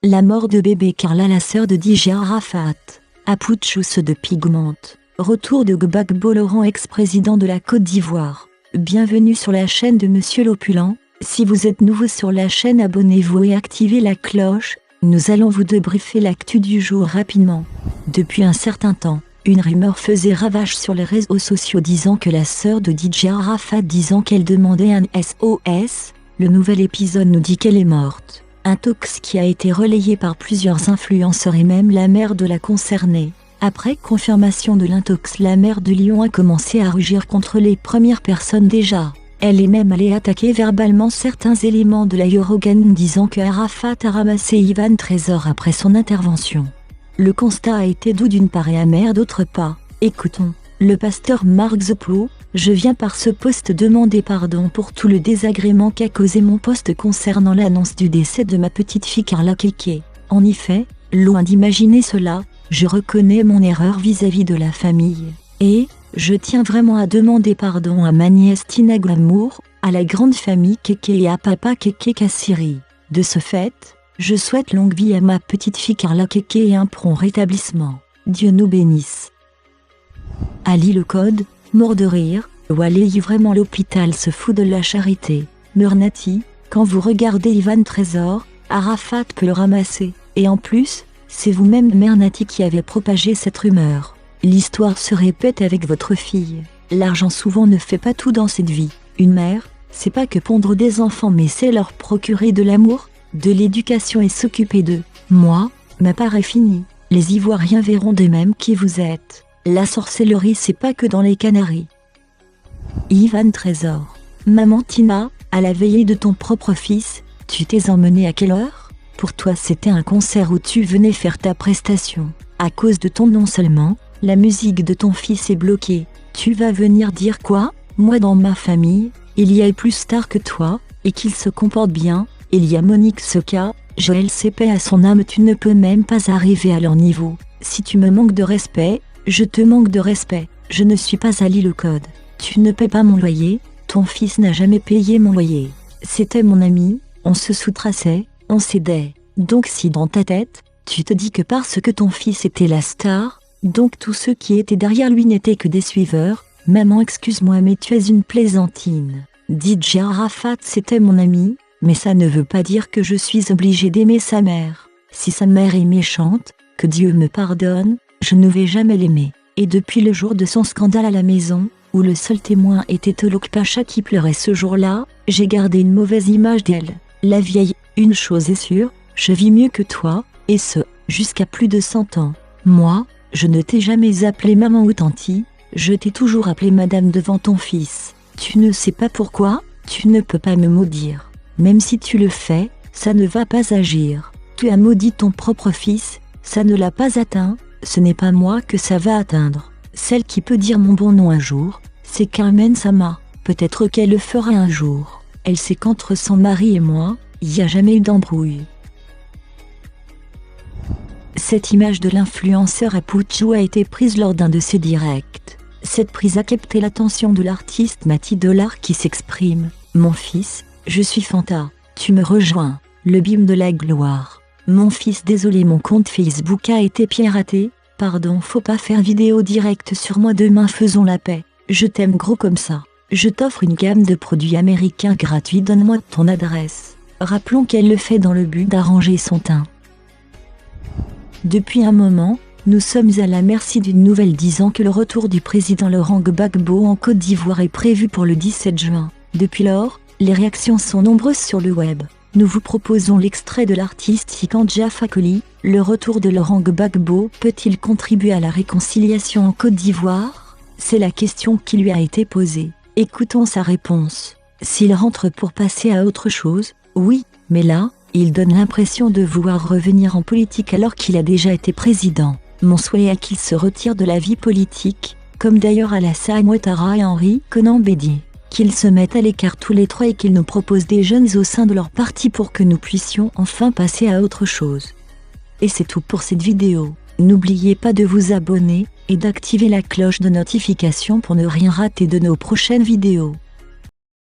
La mort de bébé Carla, la sœur de DJ Arafat. Apouchous de Pigmente. Retour de Gbagbo Laurent, ex-président de la Côte d'Ivoire. Bienvenue sur la chaîne de Monsieur l'Opulent. Si vous êtes nouveau sur la chaîne, abonnez-vous et activez la cloche. Nous allons vous débriefer l'actu du jour rapidement. Depuis un certain temps, une rumeur faisait ravage sur les réseaux sociaux disant que la sœur de DJ Arafat disant qu'elle demandait un SOS. Le nouvel épisode nous dit qu'elle est morte. Un tox qui a été relayé par plusieurs influenceurs et même la mère de la concernée. Après confirmation de l'intox, la mère de Lyon a commencé à rugir contre les premières personnes déjà. Elle est même allée attaquer verbalement certains éléments de la Yorogan disant que Arafat a ramassé Ivan Trésor après son intervention. Le constat a été doux d'une part et amer d'autre part. Écoutons. Le pasteur Marc Zoplou, je viens par ce poste demander pardon pour tout le désagrément qu'a causé mon poste concernant l'annonce du décès de ma petite fille Carla Keke. En effet, loin d'imaginer cela, je reconnais mon erreur vis-à-vis de la famille. Et, je tiens vraiment à demander pardon à ma nièce Tina Glamour, à la grande famille Keke et à papa Keke Kassiri. De ce fait, je souhaite longue vie à ma petite fille Carla Keke et un prompt rétablissement. Dieu nous bénisse. Ali le code, mort de rire, Waley vraiment l'hôpital se fout de la charité. Murnati, quand vous regardez Ivan Trésor, Arafat peut le ramasser, et en plus, c'est vous-même Murnati qui avez propagé cette rumeur. L'histoire se répète avec votre fille. L'argent souvent ne fait pas tout dans cette vie. Une mère, c'est pas que pondre des enfants mais c'est leur procurer de l'amour, de l'éducation et s'occuper d'eux. Moi, ma part est finie. Les Ivoiriens verront d'eux-mêmes qui vous êtes. La sorcellerie c'est pas que dans les Canaries. Ivan Trésor. Maman Tina, à la veillée de ton propre fils, tu t'es emmenée à quelle heure? Pour toi c'était un concert où tu venais faire ta prestation. À cause de ton nom seulement, la musique de ton fils est bloquée. Tu vas venir dire quoi? Moi dans ma famille, il y a plus star que toi, et qu'il se comporte bien, il y a Monique Soka, Joël Cépé à son âme, tu ne peux même pas arriver à leur niveau. Si tu me manques de respect, je te manque de respect, je ne suis pas Ali le code. Tu ne paies pas mon loyer, ton fils n'a jamais payé mon loyer. C'était mon ami, on se sous-traçait, on s'aidait. Donc si dans ta tête, tu te dis que parce que ton fils était la star, donc tous ceux qui étaient derrière lui n'étaient que des suiveurs, maman excuse-moi mais tu es une plaisantine. DJ Arafat c'était mon ami, mais ça ne veut pas dire que je suis obligé d'aimer sa mère. Si sa mère est méchante, que Dieu me pardonne, je ne vais jamais l'aimer. Et depuis le jour de son scandale à la maison, où le seul témoin était Tolok Pacha qui pleurait ce jour-là, j'ai gardé une mauvaise image d'elle. La vieille, une chose est sûre, je vis mieux que toi, et ce, jusqu'à plus de 100 ans. Moi, je ne t'ai jamais appelé maman ou tanti, je t'ai toujours appelé madame devant ton fils. Tu ne sais pas pourquoi, tu ne peux pas me maudire. Même si tu le fais, ça ne va pas agir. Tu as maudit ton propre fils, ça ne l'a pas atteint. Ce n'est pas moi que ça va atteindre. Celle qui peut dire mon bon nom un jour, c'est Carmen Sama. Peut-être qu'elle le fera un jour. Elle sait qu'entre son mari et moi, il n'y a jamais eu d'embrouille. Cette image de l'influenceur Apouchou a été prise lors d'un de ses directs. Cette prise a capté l'attention de l'artiste Mati Dollar qui s'exprime. Mon fils, je suis Fanta, tu me rejoins, le bim de la gloire. Mon fils désolé mon compte Facebook a été piraté, pardon faut pas faire vidéo directe sur moi demain faisons la paix, je t'aime gros comme ça, je t'offre une gamme de produits américains gratuits donne-moi ton adresse, rappelons qu'elle le fait dans le but d'arranger son teint. Depuis un moment, nous sommes à la merci d'une nouvelle disant que le retour du président Laurent Gbagbo en Côte d'Ivoire est prévu pour le 17 juin. Depuis lors, les réactions sont nombreuses sur le web. Nous vous proposons l'extrait de l'artiste Sikandja Fakoli. Le retour de Laurent Gbagbo peut-il contribuer à la réconciliation en Côte d'Ivoire? C'est la question qui lui a été posée. Écoutons sa réponse. S'il rentre pour passer à autre chose, oui, mais là, il donne l'impression de vouloir revenir en politique alors qu'il a déjà été président. Mon souhait est qu'il se retire de la vie politique, comme d'ailleurs Alassane Ouattara et Henri Konan Bédié. Qu'ils se mettent à l'écart tous les trois et qu'ils nous proposent des jeunes au sein de leur parti pour que nous puissions enfin passer à autre chose. Et c'est tout pour cette vidéo. N'oubliez pas de vous abonner et d'activer la cloche de notification pour ne rien rater de nos prochaines vidéos.